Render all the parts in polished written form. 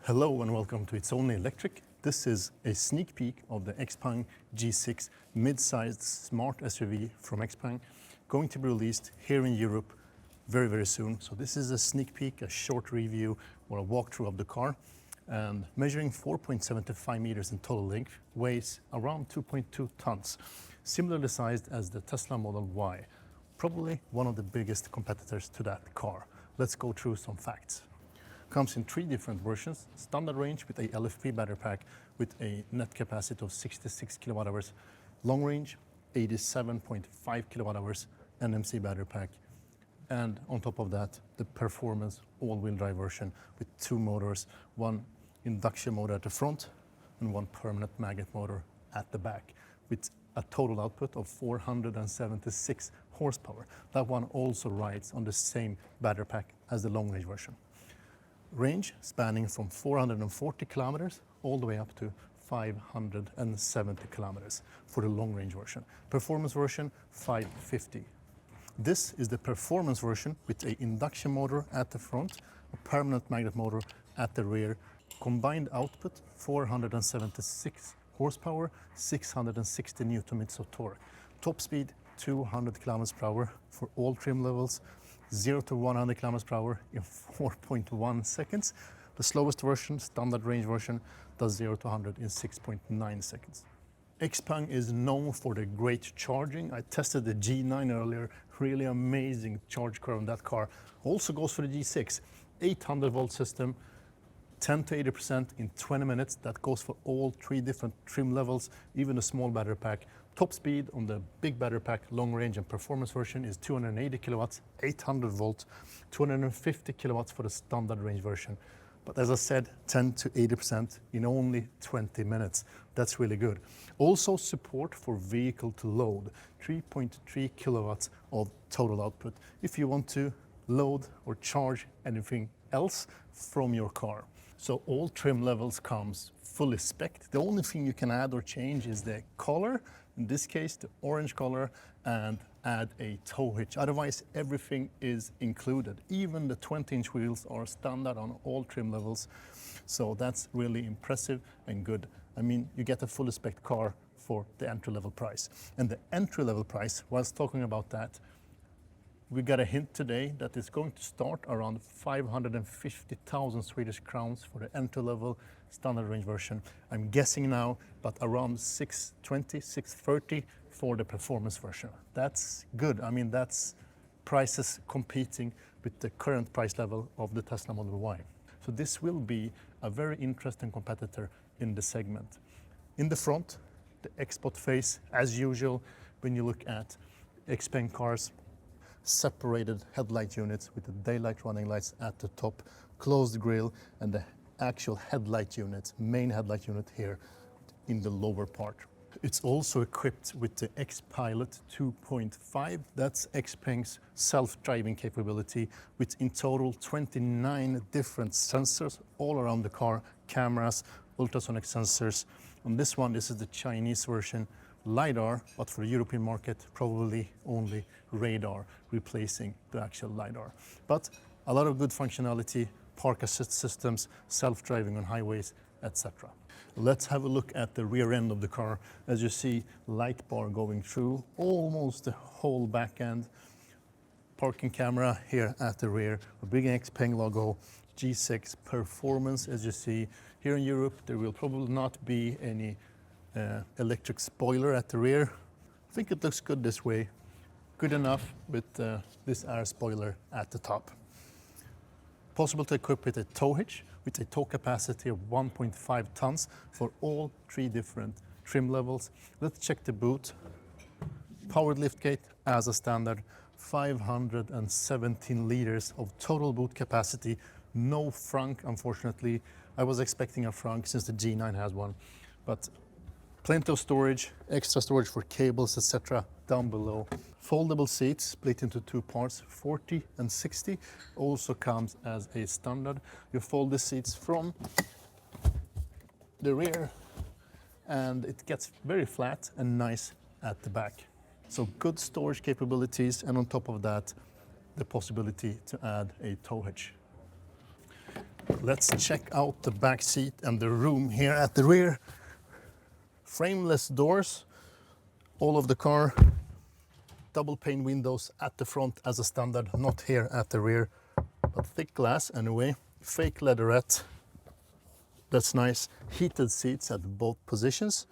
Hello and welcome to It's Only Electric. This is a sneak peek of the Xpeng G6 mid-sized smart SUV from Xpeng, going to be released here in Europe very soon. So this is a sneak peek, a short review or a walkthrough of the car, and measuring 4.75 meters in total length, weighs around 2.2 tons, similarly sized as the Tesla Model Y, probably one of the biggest competitors to that car. Let's go through some facts. Comes in three different versions: standard range with a LFP battery pack with a net capacity of 66 kilowatt hours, long range 87.5 kilowatt hours NMC battery pack, and on top of that the performance all-wheel drive version with two motors, one induction motor at the front and one permanent magnet motor at the back, with a total output of 476 horsepower. That one also rides on the same battery pack as the long range version. Range spanning from 440 kilometers all the way up to 570 kilometers for the long range version. Performance version 550. This is the performance version with an induction motor at the front, a permanent magnet motor at the rear. Combined output 476 horsepower, 660 newton-meters of torque. Top speed 200 kilometers per hour for all trim levels. 0 to 100 kilometers per hour in 4.1 seconds. The slowest version, standard range version, does 0 to 100 in 6.9 seconds. Xpeng is known for the great charging. I tested the G9 earlier, really amazing charge curve on that car. Also goes for the G6, 800 volt system, 10 to 80% in 20 minutes. That goes for all three different trim levels, even a small battery pack. Top speed on the big battery pack, long range and performance version is 280 kilowatts, 800 volt, 250 kilowatts for the standard range version. But as I said, 10 to 80% in only 20 minutes. That's really good. Also support for vehicle to load, 3.3 kilowatts of total output if you want to load or charge anything else from your car. So all trim levels comes fully spec'd. The only thing you can add or change is the color, in this case the orange color, and add a tow hitch. Otherwise everything is included. Even the 20-inch wheels are standard on all trim levels. So that's really impressive and good. I mean, you get a fully spec'd car for the entry-level price. And the entry-level price, whilst talking about that, we got a hint today that it's going to start around 550,000 Swedish crowns for the entry-level standard range version. I'm guessing now, but around 620, 630 for the performance version. That's good. I mean, that's prices competing with the current price level of the Tesla Model Y. So this will be a very interesting competitor in the segment. In the front, the X-Spot face, as usual, when you look at Xpeng cars, separated headlight units with the daylight running lights at the top, closed grille, and the actual headlight unit, main headlight unit here in the lower part. It's also equipped with the X-Pilot 2.5. That's Xpeng's self-driving capability, with in total 29 different sensors all around the car, cameras, ultrasonic sensors. On this one, this is the Chinese version, LiDAR, but for the European market, probably only radar, replacing the actual LiDAR. But a lot of good functionality, park assist systems, self-driving on highways, etc. Let's have a look at the rear end of the car. As you see, light bar going through almost the whole back end. Parking camera here at the rear, a big Xpeng logo, G6 performance. As you see, here in Europe, there will probably not be any electric spoiler at the rear. I think it looks good this way. Good enough with this air spoiler at the top. Possible to equip with a tow hitch with a tow capacity of 1.5 tons for all three different trim levels. Let's check the boot. Powered liftgate as a standard, 517 liters of total boot capacity. No frunk, unfortunately. I was expecting a frunk since the G9 has one, but plenty of storage, extra storage for cables, etc. down below. Foldable seats split into two parts, 40 and 60, also comes as a standard. You fold the seats from the rear and it gets very flat and nice at the back. So good storage capabilities, and on top of that, the possibility to add a tow hitch. Let's check out the back seat and the room here at the rear. Frameless doors, all of the car. Double pane windows at the front as a standard, not here at the rear, but thick glass anyway. Fake leatherette, that's nice. Heated seats at both positions.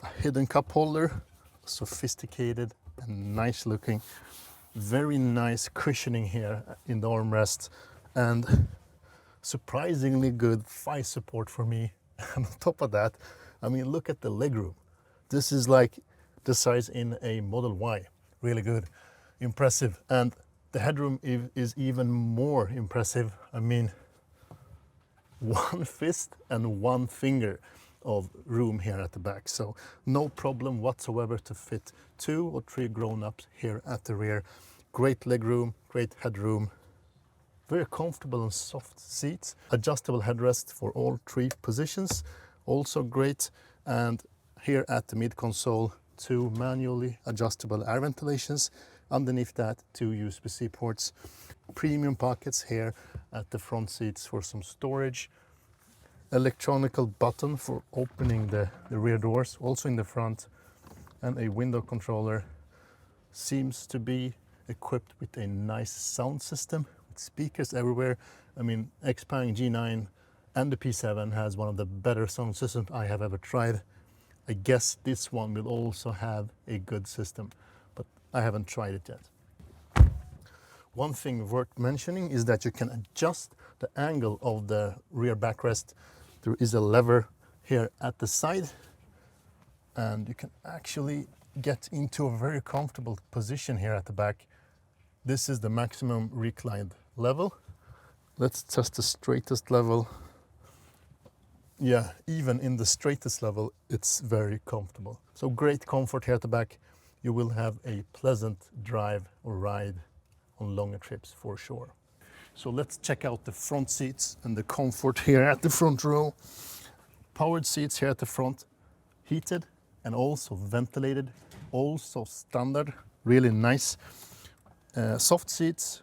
A hidden cup holder, sophisticated and nice looking. Very nice cushioning here in the armrest, and surprisingly good thigh support for me. And on top of that, I mean, look at the legroom. This is like the size in a Model Y. Really good, impressive. And the headroom is even more impressive. I mean, one fist and one finger of room here at the back. So no problem whatsoever to fit 2 or 3 grown-ups here at the rear. Great legroom, great headroom. Very comfortable and soft seats. Adjustable headrest for all 3 positions. Also great. And here at the mid console, 2 manually adjustable air ventilations. Underneath that, 2 USB-C ports. Premium pockets here at the front seats for some storage. Electronical button for opening the rear doors, also in the front. And a window controller. Seems to be equipped with a nice sound system, with speakers everywhere. I mean, Xpeng G9 and the P7 has one of the better sound systems I have ever tried. I guess this one will also have a good system, but I haven't tried it yet. One thing worth mentioning is that you can adjust the angle of the rear backrest. There is a lever here at the side, and you can actually get into a very comfortable position here at the back. This is the maximum reclined level. Let's test the straightest level. Yeah, even in the straightest level, it's very comfortable. So great comfort here at the back. You will have a pleasant drive or ride on longer trips for sure. So let's check out the front seats and the comfort here at the front row. Powered seats here at the front, heated and also ventilated, also standard, really nice. Soft seats,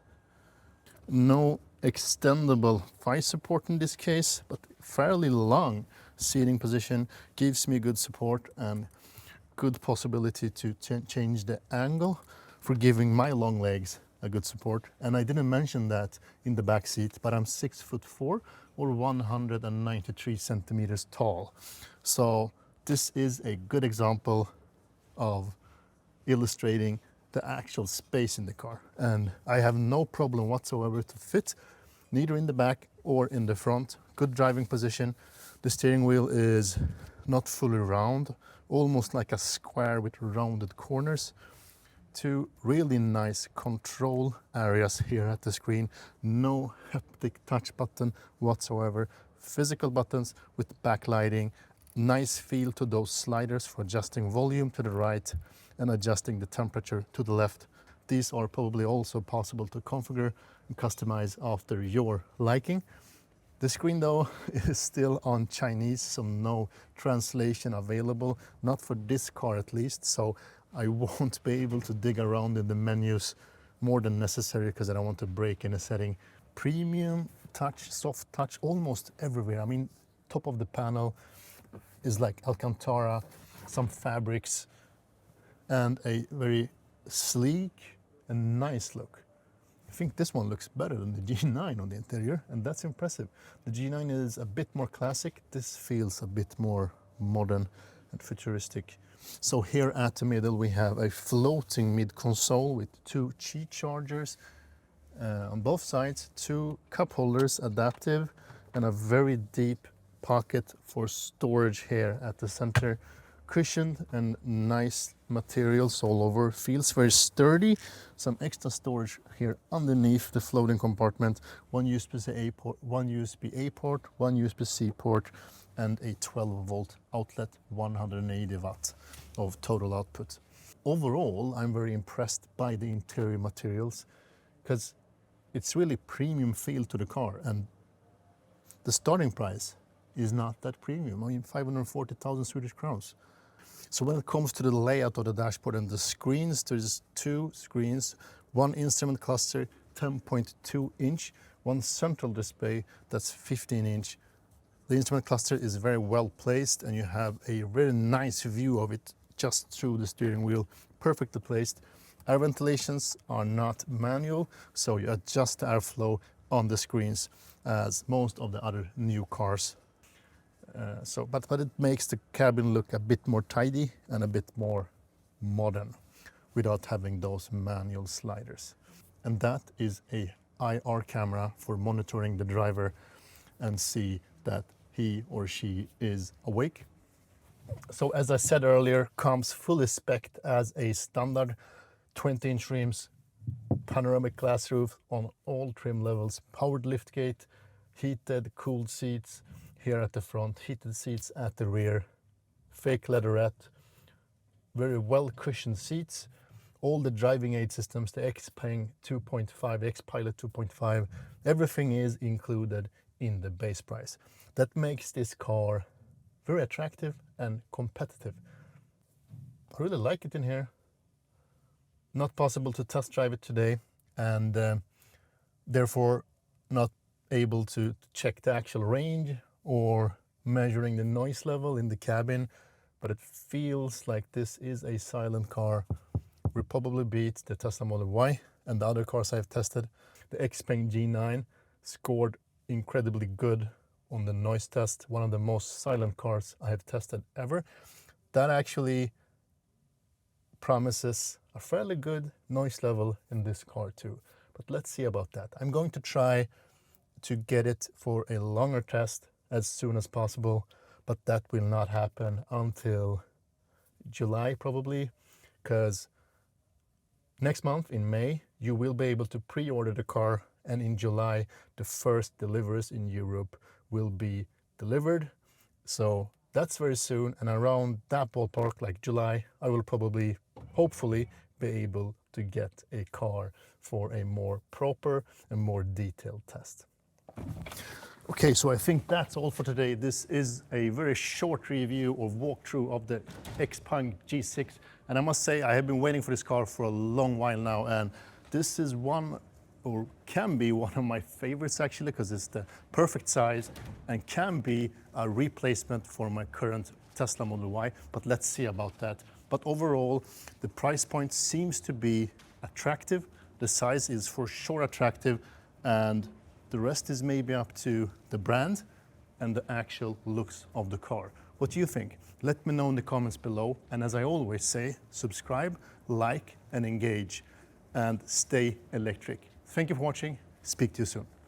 no extendable thigh support in this case, but fairly long seating position gives me good support and good possibility to change the angle for giving my long legs a good support. And I didn't mention that in the back seat, but I'm 6'4" or 193 centimeters tall. So this is a good example of illustrating the actual space in the car, and I have no problem whatsoever to fit, neither in the back or in the front. Good driving position. The steering wheel is not fully round, almost like a square with rounded corners. 2 really nice control areas here at the screen. No haptic touch button whatsoever. Physical buttons with backlighting. Nice feel to those sliders for adjusting volume to the right and adjusting the temperature to the left. These are probably also possible to configure and customize after your liking. The screen though is still on Chinese, so no translation available, not for this car at least, so I won't be able to dig around in the menus more than necessary because I don't want to break in a setting. Premium touch, soft touch, almost everywhere. I mean, top of the panel is like Alcantara, some fabrics, and a very sleek and nice look. I think this one looks better than the G9 on the interior, and that's impressive. The G9 is a bit more classic. This feels a bit more modern and futuristic. So here at the middle we have a floating mid console with 2 Qi chargers on both sides, 2 cup holders, adaptive, and a very deep pocket for storage here at the center. Cushioned and nice materials all over. Feels very sturdy. Some extra storage here underneath the floating compartment. 1 USB-A port, 1 USB-A port, 1 USB-C port, and a 12-volt outlet, 180 watts of total output. Overall, I'm very impressed by the interior materials because it's really premium feel to the car, and the starting price is not that premium. I mean, 540,000 Swedish crowns. So when it comes to the layout of the dashboard and the screens, there's 2 screens, 1 instrument cluster, 10.2 inch one central display that's 15-inch. The instrument cluster is very well placed and you have a very nice view of it just through the steering wheel, perfectly placed. Air ventilations are not manual, so you adjust the airflow on the screens as most of the other new cars. But it makes the cabin look a bit more tidy and a bit more modern without having those manual sliders. And that is a IR camera for monitoring the driver and see that he or she is awake. So as I said earlier, comes fully spec'd as a standard 20-inch rims, panoramic glass roof on all trim levels, powered liftgate, heated, cooled seats here at the front, heated seats at the rear, fake leatherette, very well cushioned seats, all the driving aid systems, the Xpeng 2.5, Xpilot 2.5, everything is included in the base price. That makes this car very attractive and competitive. I really like it in here. Not possible to test drive it today, and therefore not able to check the actual range or measuring the noise level in the cabin, but it feels like this is a silent car. Will probably beat the Tesla Model Y and the other cars I've tested. The Xpeng G9 scored incredibly good on the noise test, one of the most silent cars I have tested ever. That actually promises a fairly good noise level in this car too. But let's see about that. I'm going to try to get it for a longer test as soon as possible, but that will not happen until July probably, because next month in May you will be able to pre-order the car, and in July the first deliveries in Europe will be delivered. So that's very soon, and around that ballpark, like July, I will probably, hopefully, be able to get a car for a more proper and more detailed test. Okay, so I think that's all for today. This is a very short review or walkthrough of the Xpeng G6. And I must say, I have been waiting for this car for a long while now. And this is one, or can be one of my favorites actually, because it's the perfect size and can be a replacement for my current Tesla Model Y. But let's see about that. But overall, the price point seems to be attractive. The size is for sure attractive, and the rest is maybe up to the brand and the actual looks of the car. What do you think? Let me know in the comments below. And as I always say, subscribe, like, and engage, and stay electric. Thank you for watching. Speak to you soon.